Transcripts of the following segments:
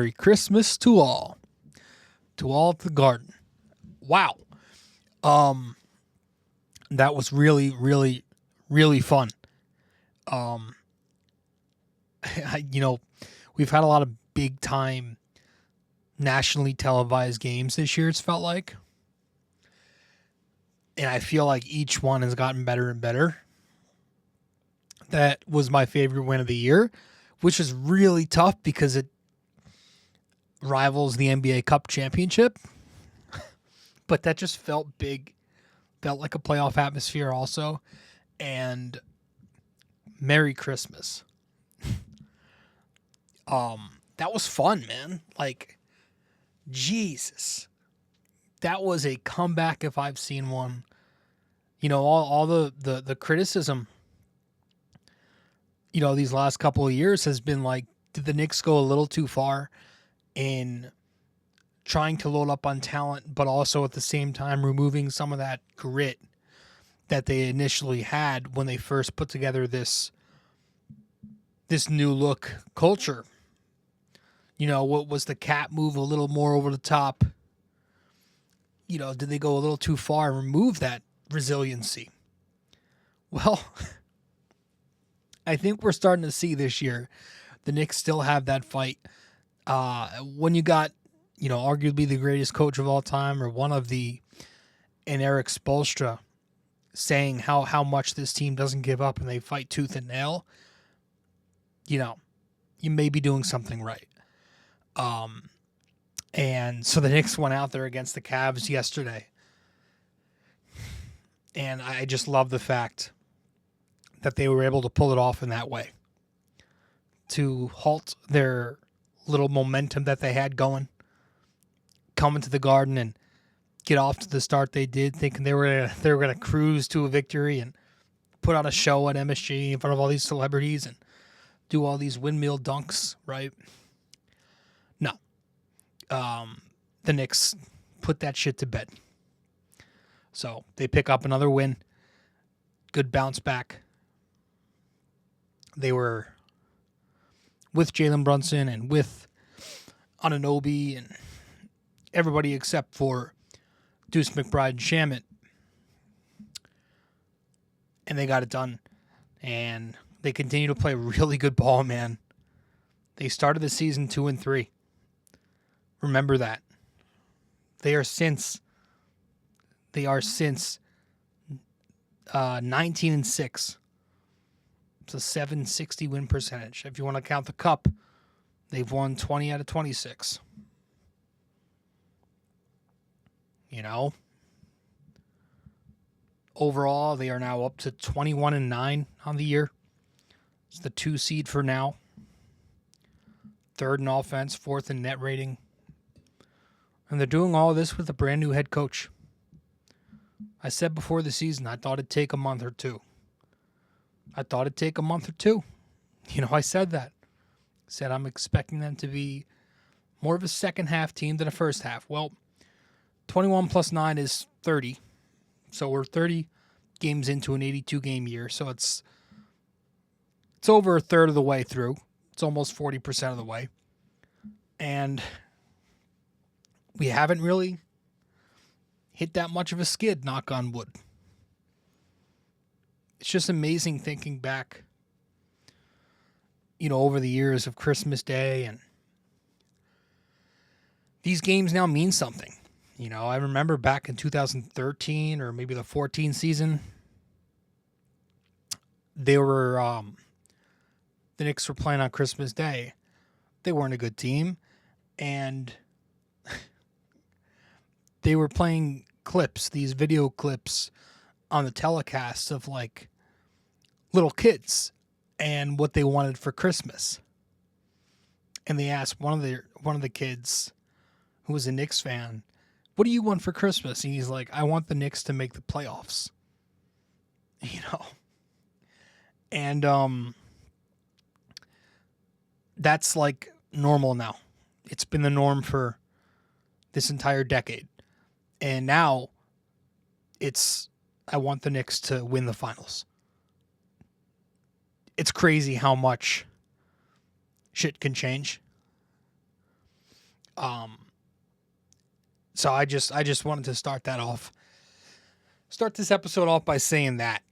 Merry Christmas to all. To all at the garden. Wow. That was really, really, really fun. Um, we've had a lot of big time nationally televised games this year, it's felt like. And I feel like each one has gotten better and better. That was my favorite win of the year, which is really tough because it rivals the NBA Cup championship. But that just felt big, felt like a playoff atmosphere also. And Merry Christmas. That was fun, man. Like, Jesus. That was a comeback if I've seen one. You know, all the criticism, you know, these last couple of years has been like, did the Knicks go a little too far in trying to load up on talent, but also at the same time removing some of that grit that they initially had when they first put together this new look culture? You know, what was the cat move a little more over the top? You know, did they go a little too far and remove that resiliency? Well, I think we're starting to see this year the Knicks still have that fight. When you got, you know, arguably the greatest coach of all time, or one of the, and Eric Spoelstra saying how much this team doesn't give up and they fight tooth and nail, you know, you may be doing something right. And so the Knicks went out there against the Cavs yesterday. And I just love the fact that they were able to pull it off in that way, to halt their little momentum that they had going, come into the Garden and get off to the start they did, thinking they were going to cruise to a victory and put on a show at MSG in front of all these celebrities and do all these windmill dunks, right? No. The Knicks put that shit to bed. So they pick up another win. Good bounce back. They were with Jalen Brunson and with Anunoby and everybody except for Deuce McBride and Shamet. And they got it done. And they continue to play really good ball, man. They started the season 2-3. Remember that. They are since 19-6. It's a 760 win percentage. If you want to count the cup, they've won 20 out of 26. You know? Overall, they are now up to 21-9 on the year. It's the 2 seed for now. 3rd in offense, 4th in net rating. And they're doing all this with a brand new head coach. I said before the season, I thought it'd take a month or two. You know, I said that. I said I'm expecting them to be more of a second half team than a first half. Well, 21 plus 9 is 30. So we're 30 games into an 82-game year. So it's over a third of the way through. It's almost 40% of the way. And we haven't really hit that much of a skid, knock on wood. It's just amazing thinking back, you know, over the years of Christmas Day, and these games now mean something. You know, I remember back in 2013 or maybe the 14 season, they were, the Knicks were playing on Christmas Day. They weren't a good team, and they were playing clips, these video clips on the telecast of like little kids and what they wanted for Christmas. And they asked one of the kids who was a Knicks fan, "What do you want for Christmas?" And he's like, "I want the Knicks to make the playoffs." You know? And that's like normal now. It's been the norm for this entire decade. And now it's, I want the Knicks to win the finals. It's crazy how much shit can change. So I just wanted to start this episode off by saying that.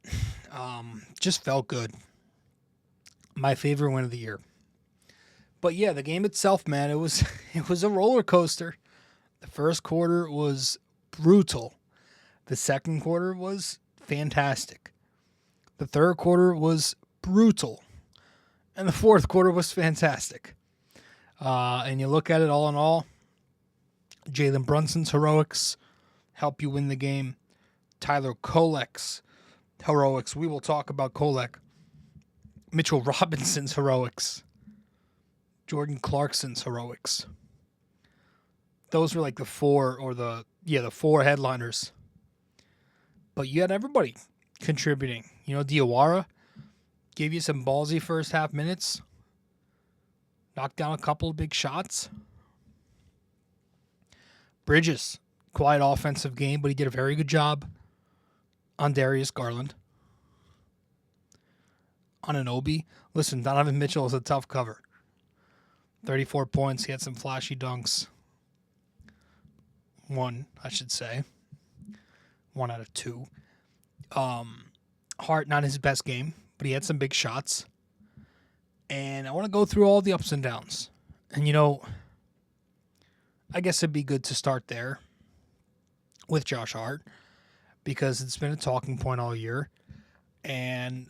Just felt good. My favorite win of the year. But yeah, the game itself, man, it was a roller coaster. The first quarter was brutal. The second quarter was fantastic. The third quarter was brutal. And the fourth quarter was fantastic. And you look at it all in all, Jalen Brunson's heroics help you win the game. Tyler Kolek's heroics. We will talk about Kolek. Mitchell Robinson's heroics. Jordan Clarkson's heroics. Those were like the four headliners. But you had everybody contributing. Diawara gave you some ballsy first half minutes. Knocked down a couple of big shots. Bridges, quiet offensive game, but he did a very good job on Darius Garland. On Anunoby. Listen, Donovan Mitchell is a tough cover. 34 points. He had some flashy dunks. One, I should say. 1 out of 2. Hart, not his best game, but he had some big shots. And I want to go through all the ups and downs. And, I guess it'd be good to start there with Josh Hart because it's been a talking point all year. And,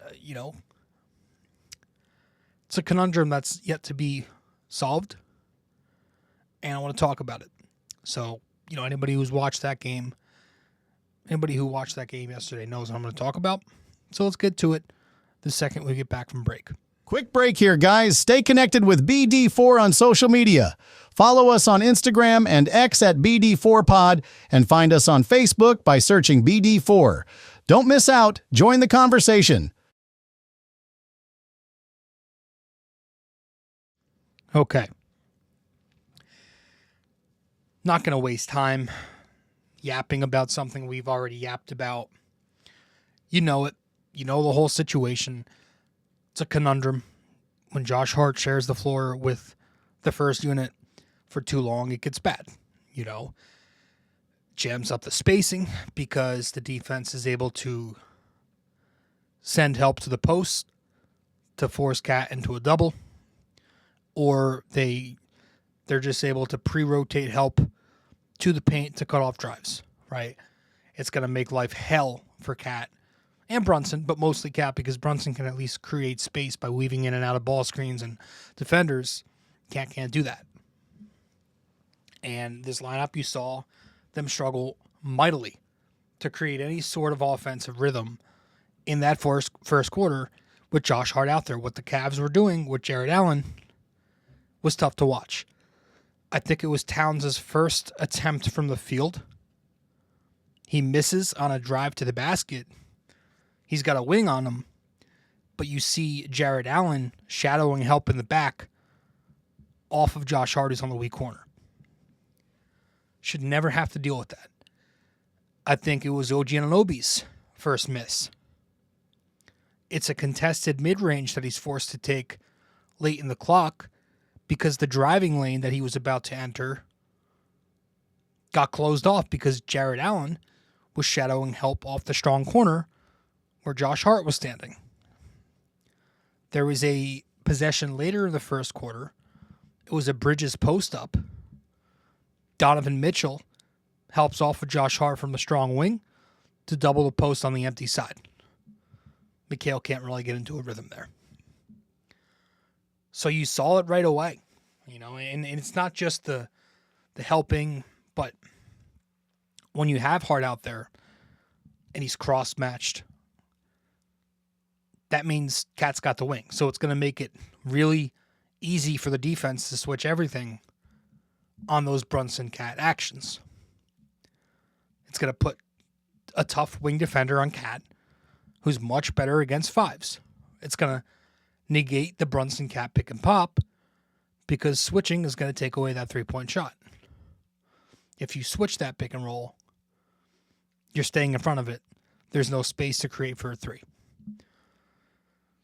it's a conundrum that's yet to be solved. And I want to talk about it. So, anybody who watched that game yesterday knows what I'm going to talk about. So let's get to it the second we get back from break. Quick break here, guys. Stay connected with BD4 on social media. Follow us on Instagram and X at BD4Pod and find us on Facebook by searching BD4. Don't miss out. Join the conversation. Okay. Not going to waste time yapping about something we've already yapped about. You know it. You know the whole situation. It's a conundrum. When Josh Hart shares the floor with the first unit for too long, it gets bad. Jams up the spacing because the defense is able to send help to the post to force Cat into a double. Or they're just able to pre-rotate help to the paint to cut off drives, right? It's going to make life hell for Cat and Brunson, but mostly Cat because Brunson can at least create space by weaving in and out of ball screens and defenders. Cat can't do that. And this lineup, you saw them struggle mightily to create any sort of offensive rhythm in that first quarter with Josh Hart out there. What the Cavs were doing with Jared Allen was tough to watch. I think it was Towns' first attempt from the field. He misses on a drive to the basket. He's got a wing on him, but you see Jared Allen shadowing help in the back off of Josh Hart, who's on the weak corner. Should never have to deal with that. I think it was OG Anunoby's first miss. It's a contested mid-range that he's forced to take late in the clock because the driving lane that he was about to enter got closed off because Jared Allen was shadowing help off the strong corner where Josh Hart was standing. There was a possession later in the first quarter. It was a Bridges post-up. Donovan Mitchell helps off of Josh Hart from the strong wing to double the post on the empty side. Mikal can't really get into a rhythm there. So you saw it right away, and it's not just the helping, but when you have Hart out there and he's cross-matched, that means Cat's got the wing. So it's going to make it really easy for the defense to switch everything on those Brunson Cat actions. It's going to put a tough wing defender on Cat, who's much better against fives. It's going to negate the Brunson Cat pick and pop because switching is going to take away that three-point shot. If you switch that pick and roll, you're staying in front of it. There's no space to create for a three.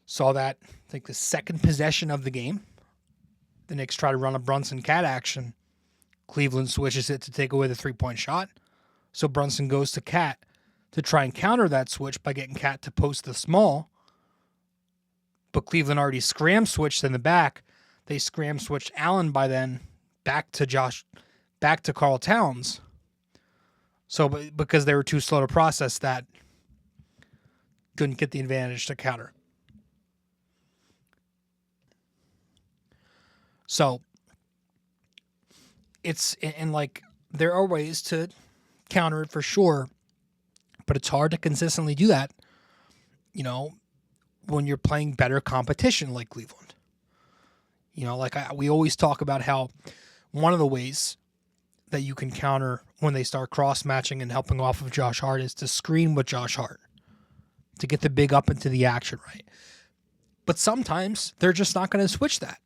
Saw that, I think, the second possession of the game. The Knicks try to run a Brunson Cat action. Cleveland switches it to take away the 3-point shot. So Brunson goes to Cat to try and counter that switch by getting Cat to post the small. But Cleveland already scram switched in the back. They scram switched Allen by then back to Karl Towns. So because they were too slow to process that, couldn't get the advantage to counter. So it's, and like, there are ways to counter it for sure, but it's hard to consistently do that, when you're playing better competition like Cleveland. We always talk about how one of the ways that you can counter when they start cross-matching and helping off of Josh Hart is to screen with Josh Hart to get the big up into the action, right? But sometimes they're just not going to switch that.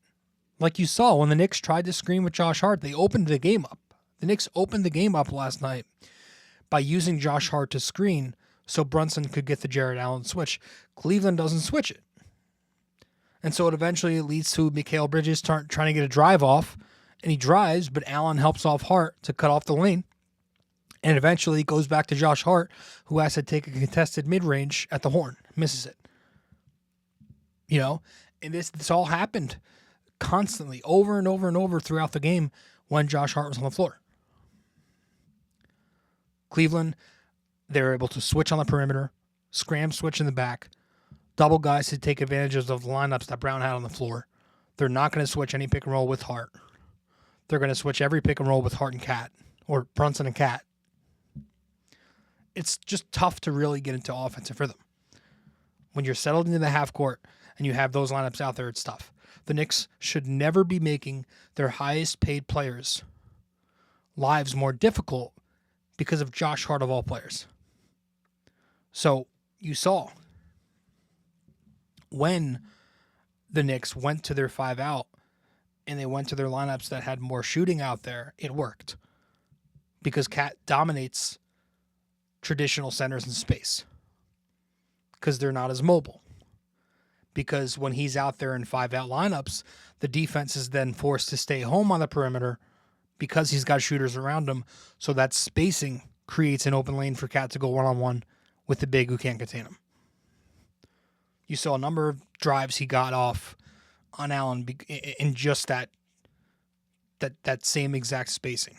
Like you saw when the Knicks tried to screen with Josh Hart, they opened the game up. The Knicks opened the game up last night by using Josh Hart to screen so Brunson could get the Jared Allen switch. Cleveland doesn't switch it. And so it eventually leads to Mikal Bridges trying to get a drive off, and he drives, but Allen helps off Hart to cut off the lane. And eventually it goes back to Josh Hart, who has to take a contested mid-range at the horn. Misses it. And this all happened constantly, over and over and over throughout the game when Josh Hart was on the floor. Cleveland, they're able to switch on the perimeter, scram switch in the back, double guys to take advantage of the lineups that Brown had on the floor. They're not going to switch any pick and roll with Hart. They're going to switch every pick and roll with Hart and Cat, or Brunson and Cat. It's just tough to really get into offensive rhythm. When you're settled into the half court and you have those lineups out there, it's tough. The Knicks should never be making their highest paid players' lives more difficult because of Josh Hart of all players. So you saw when the Knicks went to their 5-out and they went to their lineups that had more shooting out there, it worked. Because Cat dominates traditional centers in space. Because they're not as mobile. Because when he's out there in 5-out lineups, the defense is then forced to stay home on the perimeter because he's got shooters around him. So that spacing creates an open lane for Cat to go one-on-one with the big who can't contain him. You saw a number of drives he got off on Allen in just that same exact spacing.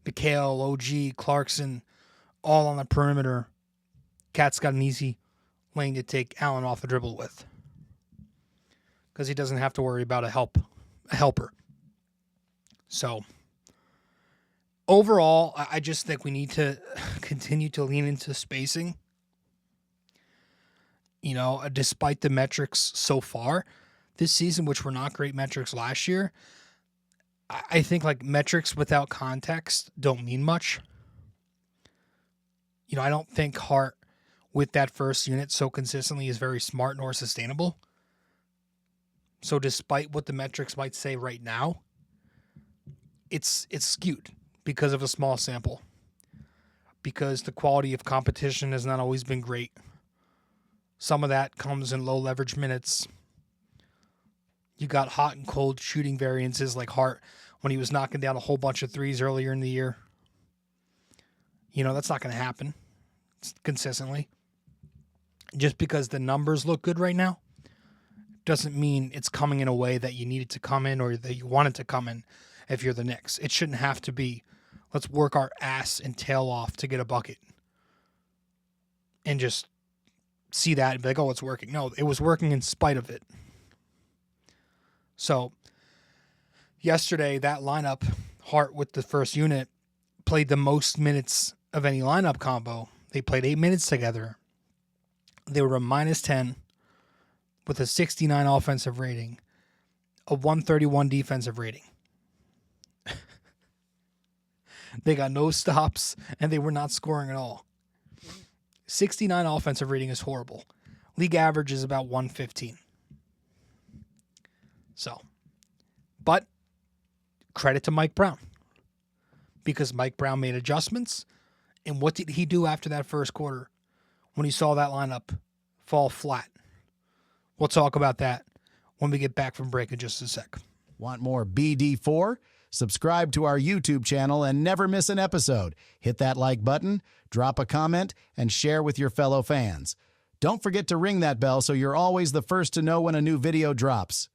Mikal, OG, Clarkson, all on the perimeter. Cat's got an easy lane to take Allen off the dribble with, because he doesn't have to worry about a helper. So overall, I just think we need to continue to lean into spacing. Despite the metrics so far this season, which were not great metrics last year, I think like metrics without context don't mean much. I don't think Hart with that first unit so consistently is very smart nor sustainable. So despite what the metrics might say right now, it's skewed because of a small sample. Because the quality of competition has not always been great. Some of that comes in low leverage minutes. You got hot and cold shooting variances like Hart when he was knocking down a whole bunch of threes earlier in the year. That's not going to happen consistently. Just because the numbers look good right now doesn't mean it's coming in a way that you need it to come in or that you want it to come in if you're the Knicks. It shouldn't have to be, let's work our ass and tail off to get a bucket and just see that and be like, oh, it's working. No, it was working in spite of it. So yesterday, that lineup, Hart with the first unit, played the most minutes of any lineup combo. They played 8 minutes together. They were a -10 with a 69 offensive rating, a 131 defensive rating. They got no stops, and they were not scoring at all. 69 offensive rating is horrible. League average is about 115. So, but credit to Mike Brown, because Mike Brown made adjustments. And what did he do after that first quarter when he saw that lineup fall flat? We'll talk about that when we get back from break in just a sec. Want more BD4? Subscribe to our YouTube channel and never miss an episode. Hit that like button, drop a comment, and share with your fellow fans. Don't forget to ring that bell so you're always the first to know when a new video drops.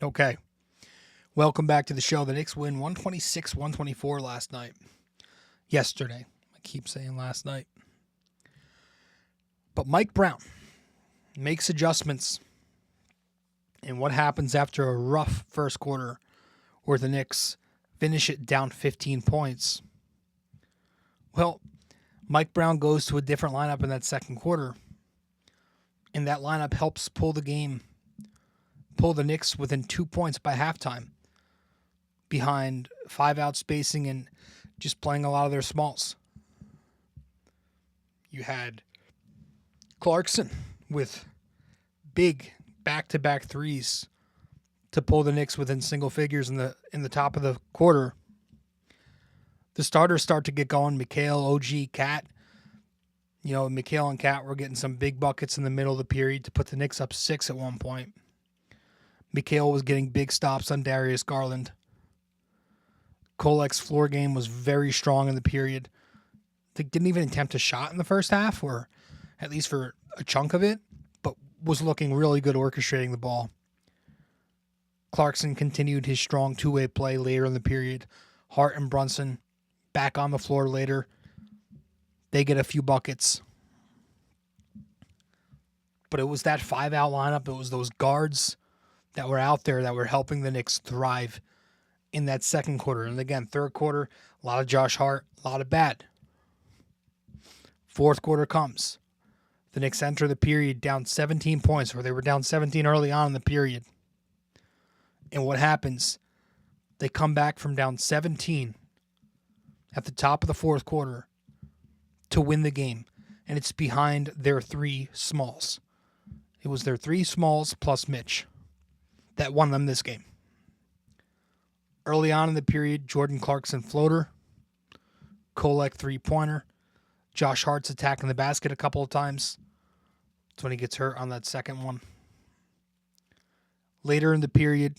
Okay. Welcome back to the show. The Knicks win 126-124 last night. Yesterday. I keep saying last night. But Mike Brown makes adjustments. And what happens after a rough first quarter where the Knicks finish it down 15 points? Well, Mike Brown goes to a different lineup in that second quarter. And that lineup helps pull the Knicks within 2 points by halftime, behind 5-out spacing and just playing a lot of their smalls. You had Clarkson with big back-to-back threes to pull the Knicks within single figures in the top of the quarter. The starters start to get going. Mikal, OG, Cat. You know, Mikal and Cat were getting some big buckets in the middle of the period to put the Knicks up 6 at one point. Mikal was getting big stops on Darius Garland. Kolek's floor game was very strong in the period. They didn't even attempt a shot in the first half, or at least for a chunk of it, but was looking really good orchestrating the ball. Clarkson continued his strong two-way play later in the period. Hart and Brunson back on the floor later. They get a few buckets. But it was that 5-out lineup. It was those guards that were out there that were helping the Knicks thrive in that second quarter. And again, third quarter, a lot of Josh Hart, a lot of bad. Fourth quarter comes. The Knicks enter the period down 17 points, or they were down 17 early on in the period. And what happens? They come back from down 17 at the top of the fourth quarter to win the game. And it's behind their three smalls. It was their three smalls plus Mitch that won them this game. Early on in the period, Jordan Clarkson floater, Kolek three-pointer, Josh Hart's attacking the basket a couple of times. That's when he gets hurt on that second one. Later in the period,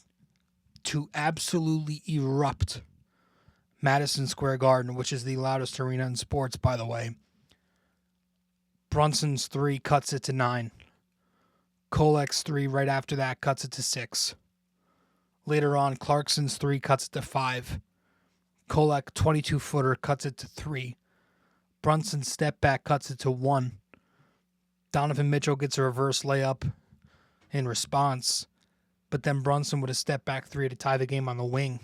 to absolutely erupt Madison Square Garden, which is the loudest arena in sports, by the way. Brunson's three cuts it to 9. Kolek's three right after that cuts it to 6. Later on, Clarkson's three cuts it to 5. Kolek, 22-footer, cuts it to 3. Brunson's step back cuts it to 1. Donovan Mitchell gets a reverse layup in response, but then Brunson with a step back 3 to tie the game on the wing.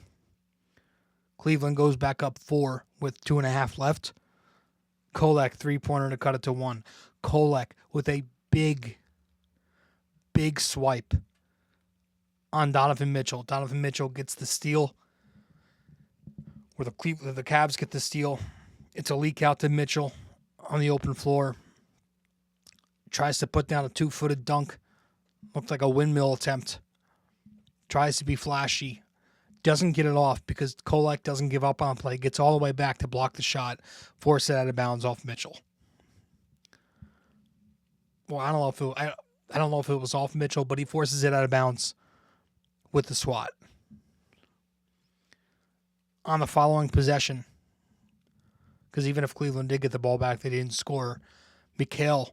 Cleveland goes back up 4 with 2.5 left. Kolek, three-pointer to cut it to 1. Kolek with a big swipe on Donovan Mitchell. Donovan Mitchell gets the steal, where the Cavs get the steal. It's a leak out to Mitchell on the open floor. Tries to put down a 2-footed dunk. Looked like a windmill attempt. Tries to be flashy. Doesn't get it off because Kolek doesn't give up on play. Gets all the way back to block the shot. Force it out of bounds off Mitchell. Well, I don't know if it was off Mitchell, but he forces it out of bounds with the swat. On the following possession, because even if Cleveland did get the ball back, they didn't score. Mikal,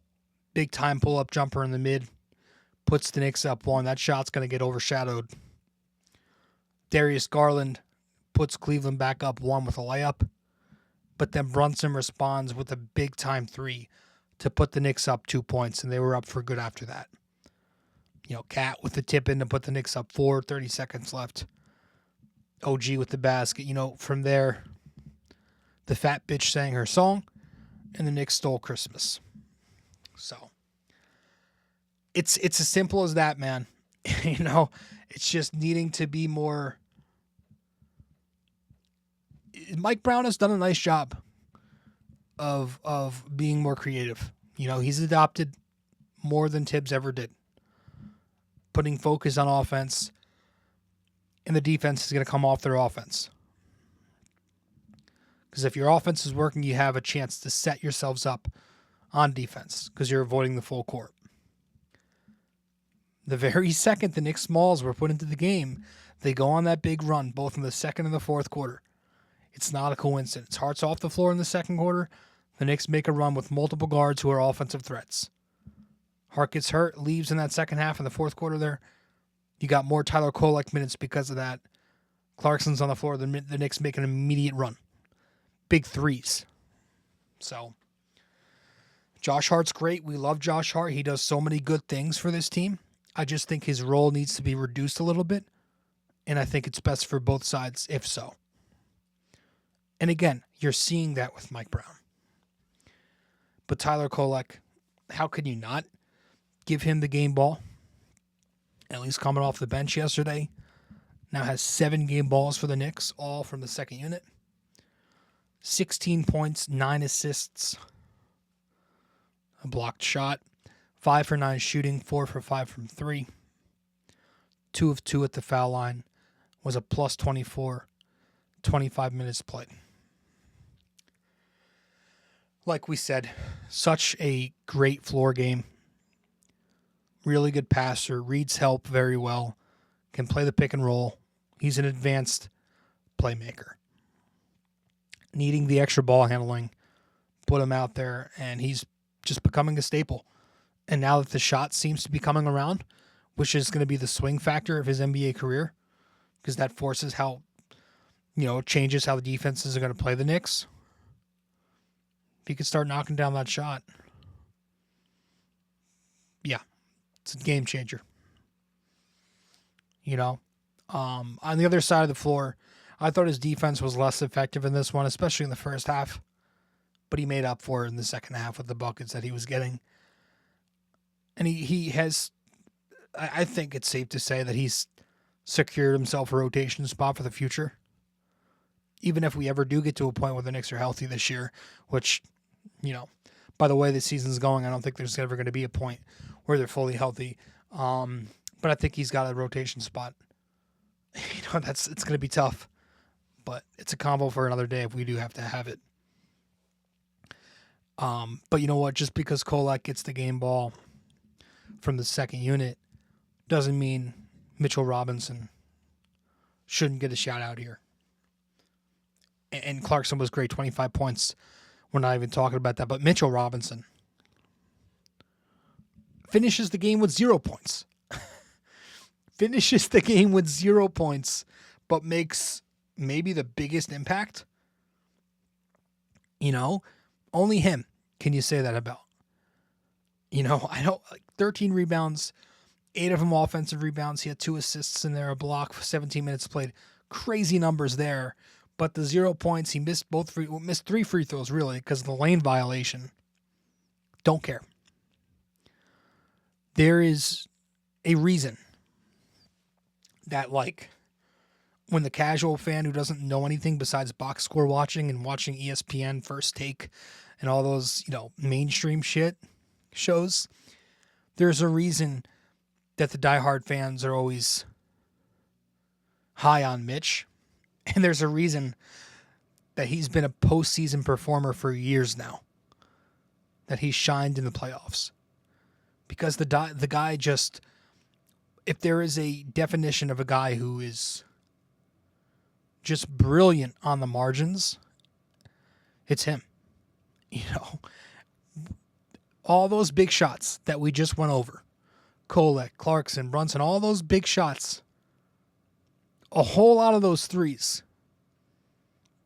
big time pull-up jumper in the mid, puts the Knicks up 1. That shot's going to get overshadowed. Darius Garland puts Cleveland back up 1 with a layup, but then Brunson responds with a big time 3 to put the Knicks up 2 points, and they were up for good after that. You know, Cat with the tip in to put the Knicks up 4, 30 seconds left. OG with the basket. You know, from there, the fat bitch sang her song, and the Knicks stole Christmas. So, it's as simple as that, man. You know, it's just needing to be more. Mike Brown has done a nice job of being more creative. You know, he's adopted more than Tibbs ever did. Putting focus on offense, and the defense is going to come off their offense. Because if your offense is working, you have a chance to set yourselves up on defense because you're avoiding the full court. The very second the Knicks smalls were put into the game, they go on that big run, both in the second and the fourth quarter. It's not a coincidence. Hart's off the floor in the second quarter. The Knicks make a run with multiple guards who are offensive threats. Hart gets hurt, leaves in that second half in the fourth quarter there. You got more Tyler Kolek minutes because of that. Clarkson's on the floor. The Knicks make an immediate run. Big threes. So, Josh Hart's great. We love Josh Hart. He does so many good things for this team. I just think his role needs to be reduced a little bit. And I think it's best for both sides if so. And again, you're seeing that with Mike Brown. But Tyler Kolek, how could you not give him the game ball? At least coming off the bench yesterday. Now has 7 game balls for the Knicks, all from the second unit. 16 points, 9 assists. A blocked shot. 5 for 9 shooting, 4 for 5 from 3. 2 of 2 at the foul line. Was a plus 24. 25 minutes played. Like we said, such a great floor game. Really good passer. Reads help very well. Can play the pick and roll. He's an advanced playmaker. Needing the extra ball handling, put him out there, and he's just becoming a staple. And now that the shot seems to be coming around, which is going to be the swing factor of his NBA career, because that forces how, it changes how the defenses are going to play the Knicks. If he could start knocking down that shot, yeah, it's a game changer. On the other side of the floor, I thought his defense was less effective in this one, especially in the first half. But he made up for it in the second half with the buckets that he was getting. And he has, I think it's safe to say that he's secured himself a rotation spot for the future. Even if we ever do get to a point where the Knicks are healthy this year, which, by the way the season's going, I don't think there's ever going to be a point where they're fully healthy. But I think he's got a rotation spot. It's going to be tough. But it's a combo for another day if we do have to have it. But you know what? Just because Kolek gets the game ball from the second unit doesn't mean Mitchell Robinson shouldn't get a shout out here. And Clarkson was great, 25 points. We're not even talking about that. But Mitchell Robinson finishes the game with 0 points. Finishes the game with 0 points, but makes maybe the biggest impact. Only him can you say that about. I know 13 rebounds, 8 of them offensive rebounds. He had 2 assists in there, a block, 17 minutes played. Crazy numbers there. But the 0 points, he missed missed 3 free throws, really, because of the lane violation. Don't care. There is a reason that, when the casual fan who doesn't know anything besides box score watching and watching ESPN First Take and all those, mainstream shit shows, there's a reason that the diehard fans are always high on Mitch. And there's a reason that he's been a postseason performer for years now. That he's shined in the playoffs. Because the guy just, if there is a definition of a guy who is just brilliant on the margins, it's him. All those big shots that we just went over, Kolek, Clarkson, Brunson, all those big shots, a whole lot of those threes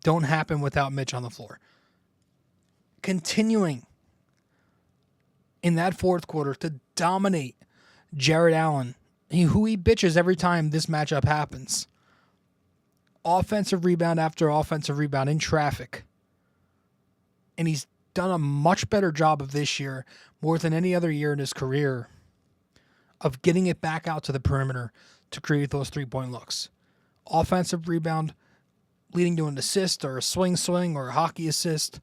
don't happen without Mitch on the floor. Continuing in that fourth quarter to dominate Jared Allen, who he bitches every time this matchup happens. Offensive rebound after offensive rebound in traffic. And he's done a much better job of this year, more than any other year in his career, of getting it back out to the perimeter to create those 3-point looks. Offensive rebound leading to an assist or a swing or a hockey assist.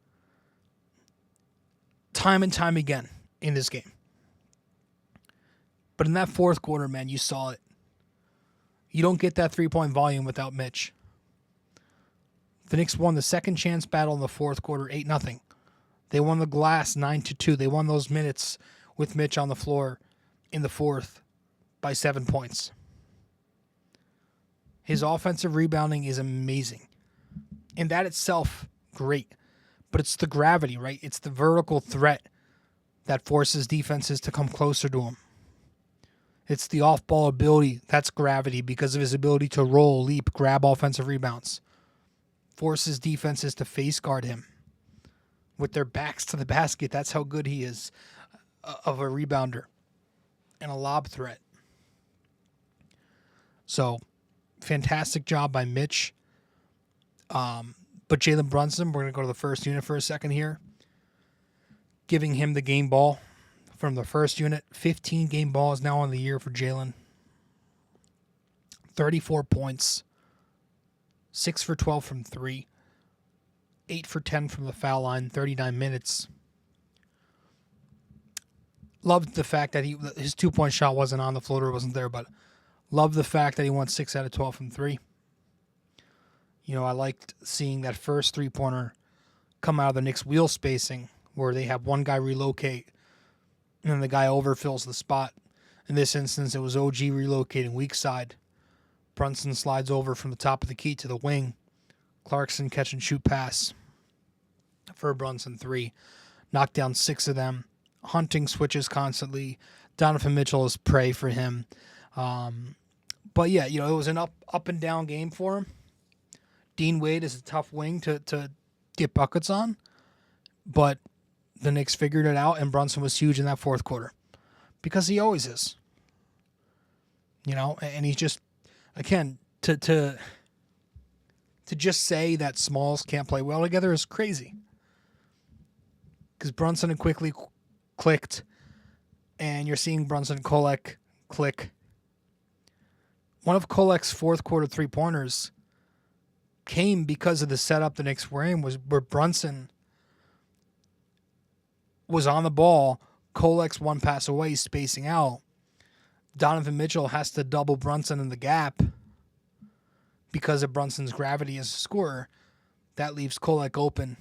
Time and time again in this game. But in that fourth quarter, man, you saw it. You don't get that 3-point volume without Mitch. The Knicks won the second chance battle in the fourth quarter, 8-0. They won the glass 9-2. They won those minutes with Mitch on the floor in the fourth by 7 points. His offensive rebounding is amazing. And that itself, great. But it's the gravity, right? It's the vertical threat that forces defenses to come closer to him. It's the off-ball ability. That's gravity because of his ability to roll, leap, grab offensive rebounds. Forces defenses to face guard him with their backs to the basket. That's how good he is of a rebounder and a lob threat. So, fantastic job by Mitch. But Jalen Brunson, we're going to go to the first unit for a second here. Giving him the game ball from the first unit. 15 game balls now on the year for Jalen. 34 points. 6 for 12 from 3. 8 for 10 from the foul line. 39 minutes. Loved the fact that his 2-point shot wasn't on, the floater wasn't there, but loved the fact that he went 6 out of 12 from 3. You know, I liked seeing that first three-pointer come out of the Knicks' wheel spacing where they have one guy relocate and then the guy overfills the spot. In this instance, it was OG relocating weak side. Brunson slides over from the top of the key to the wing. Clarkson catch and shoot pass for a Brunson 3. Knocked down 6 of them. Hunting switches constantly. Donovan Mitchell is prey for him. But yeah, you know, it was an up and down game for him. Dean Wade is a tough wing to get buckets on, but the Knicks figured it out, and Brunson was huge in that fourth quarter because he always is. You know, and he's just, again, to just say that smalls can't play well together is crazy because Brunson and quickly clicked, and you're seeing Brunson and Kolek click. One of Kolek's fourth quarter three-pointers came because of the setup the Knicks were in, was where Brunson was on the ball, Kolek's one pass away, spacing out. Donovan Mitchell has to double Brunson in the gap because of Brunson's gravity as a scorer. That leaves Kolek open.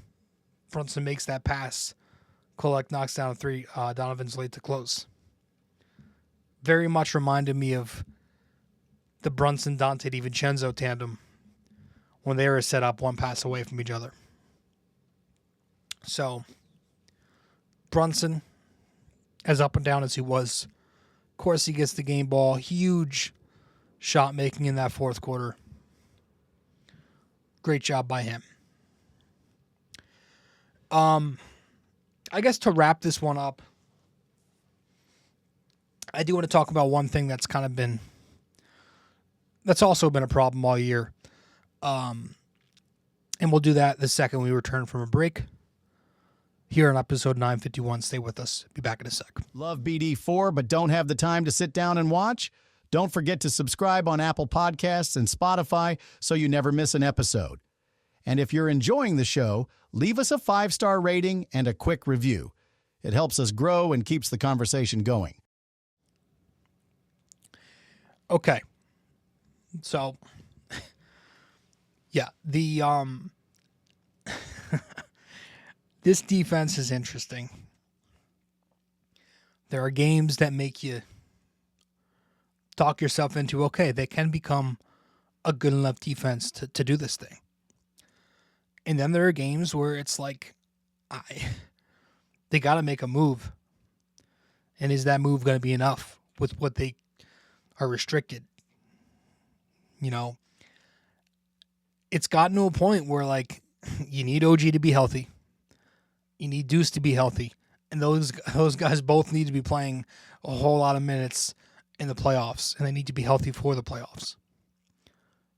Brunson makes that pass. Kolek knocks down a 3. Donovan's late to close. Very much reminded me of the Brunson-Dante DiVincenzo tandem when they were set up one pass away from each other. So, Brunson, as up and down as he was, of course he gets the game ball. Huge shot making in that fourth quarter. Great job by him. I guess to wrap this one up, I do want to talk about one thing that's also been a problem all year. And we'll do that the second we return from a break. Here on episode 951. Stay with us. Be back in a sec. Love BD4 but don't have the time to sit down and watch? Don't forget to subscribe on Apple Podcasts and Spotify so you never miss an episode. And if you're enjoying the show, leave us a 5-star rating and a quick review. It helps us grow and keeps the conversation going. Okay. So, yeah, this defense is interesting. There are games that make you talk yourself into, okay, they can become a good enough defense to do this thing. And then there are games where it's like, they got to make a move. And is that move going to be enough with what they are restricted? You know, it's gotten to a point where, like, you need OG to be healthy. You need Deuce to be healthy. And those guys both need to be playing a whole lot of minutes in the playoffs. And they need to be healthy for the playoffs.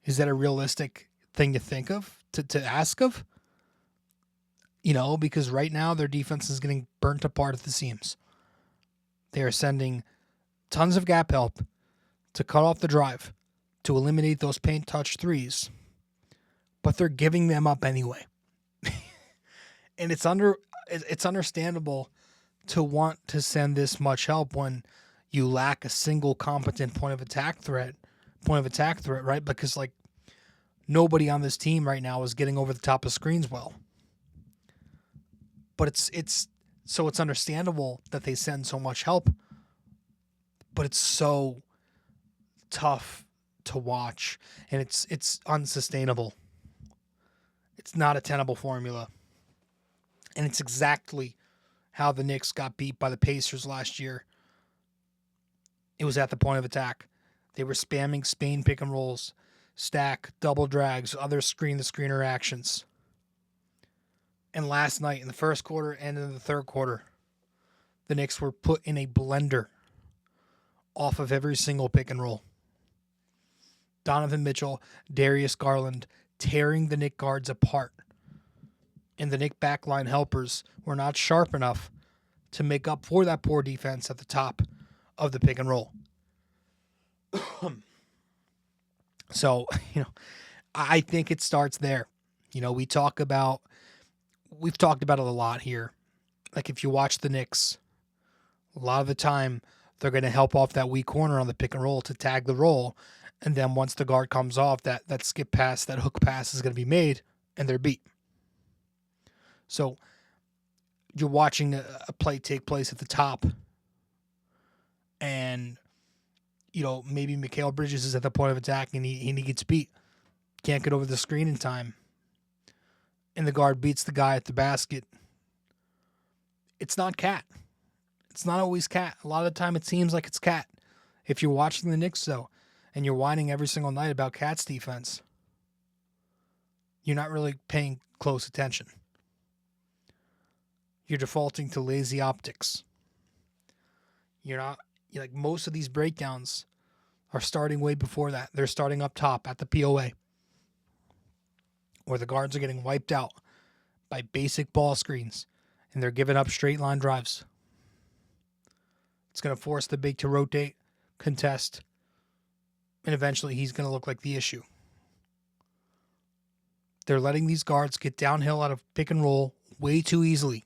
Is that a realistic thing to think of? To ask of? You know, because right now their defense is getting burnt apart at the seams. They are sending tons of gap help to cut off the drive, to eliminate those paint touch threes. But they're giving them up anyway. And it's understandable to want to send this much help when you lack a single competent point of attack threat, right? Because, like, nobody on this team right now is getting over the top of screens well. But it's understandable that they send so much help. But it's so tough to watch, and it's unsustainable. It's not a tenable formula. And it's exactly how the Knicks got beat by the Pacers last year. It was at the point of attack. They were spamming Spain pick and rolls, stack, double drags, other screen-to-screener actions. And last night, in the first quarter and in the third quarter, the Knicks were put in a blender off of every single pick and roll. Donovan Mitchell, Darius Garland tearing the Knicks guards apart. And the Knicks backline helpers were not sharp enough to make up for that poor defense at the top of the pick and roll. So, I think it starts there. We've talked about it a lot here. Like, if you watch the Knicks, a lot of the time they're going to help off that weak corner on the pick and roll to tag the roll. And then once the guard comes off, that skip pass, that hook pass is going to be made, and they're beat. So you're watching a play take place at the top, and maybe Mikal Bridges is at the point of attack and he gets beat. Can't get over the screen in time. And the guard beats the guy at the basket. It's not Cat. It's not always Cat. A lot of the time it seems like it's Cat. If you're watching the Knicks, though, and you're whining every single night about Cat's defense, you're not really paying close attention. You're defaulting to lazy optics. Most of these breakdowns are starting way before that. They're starting up top at the POA, where the guards are getting wiped out by basic ball screens, and they're giving up straight line drives. It's going to force the big to rotate, contest, and eventually he's going to look like the issue. They're letting these guards get downhill out of pick and roll way too easily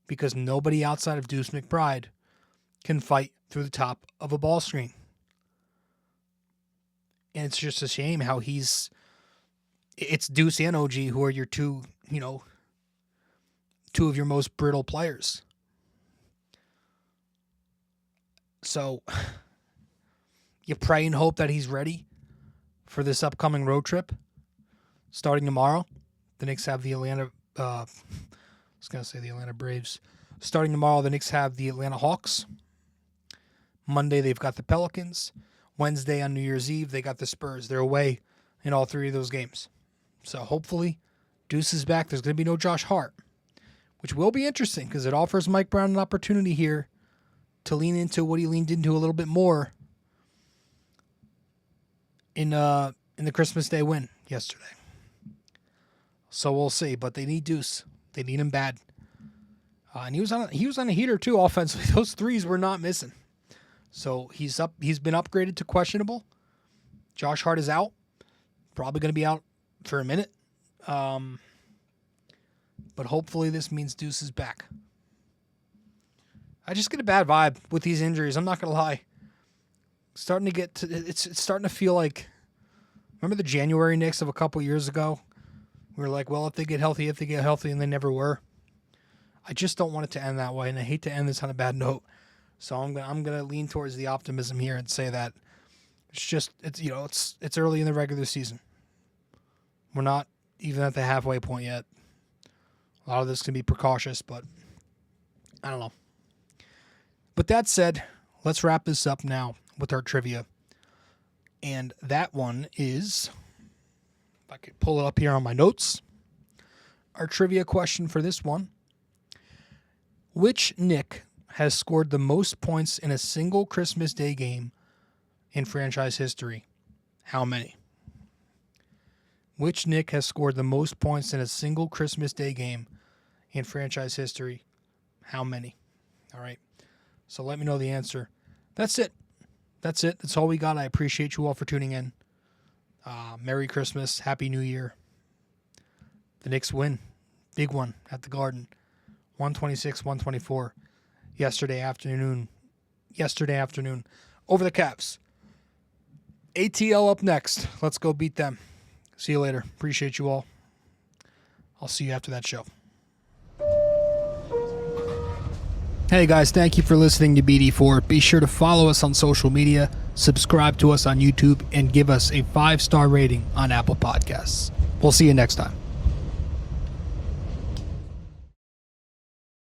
because nobody outside of Deuce McBride can fight through the top of a ball screen. And it's just a shame how it's Deuce and OG who are your two of your most brittle players. So you pray and hope that he's ready for this upcoming road trip starting tomorrow. The Knicks have the Atlanta Braves. Starting tomorrow, the Knicks have the Atlanta Hawks. Monday, they've got the Pelicans. Wednesday, on New Year's Eve, they got the Spurs. They're away in all three of those games. So hopefully, Deuce is back. There's going to be no Josh Hart, which will be interesting because it offers Mike Brown an opportunity here to lean into what he leaned into a little bit more in the Christmas Day win yesterday. So we'll see, but they need Deuce. They need him bad. And he was on a heater too offensively. Those threes were not missing. So he's been upgraded to questionable. Josh Hart is out. Probably going to be out for a minute. But hopefully this means Deuce is back. I just get a bad vibe with these injuries. I'm not going to lie. It's starting to feel like, remember the January Knicks of a couple years ago? We were like, well, if they get healthy, and they never were. I just don't want it to end that way, and I hate to end this on a bad note. So I'm gonna lean towards the optimism here and say that it's early in the regular season. We're not even at the halfway point yet. A lot of this can be precautious, but I don't know. But that said, let's wrap this up now with our trivia. And that one is, if I could pull it up here on my notes, our trivia question for this one. Which Knick has scored the most points in a single Christmas Day game in franchise history? How many? Which Knick has scored the most points in a single Christmas Day game in franchise history? How many? All right. So let me know the answer. That's it. That's all we got. I appreciate you all for tuning in. Merry Christmas. Happy New Year. The Knicks win. Big one at the Garden. 126-124 yesterday afternoon over the Cavs. ATL up next. Let's go beat them. See you later. Appreciate you all. I'll see you after that show. Hey guys, thank you for listening to BD4. Be sure to follow us on social media subscribe to us on YouTube, and give us a 5-star rating on Apple Podcasts. We'll see you next time.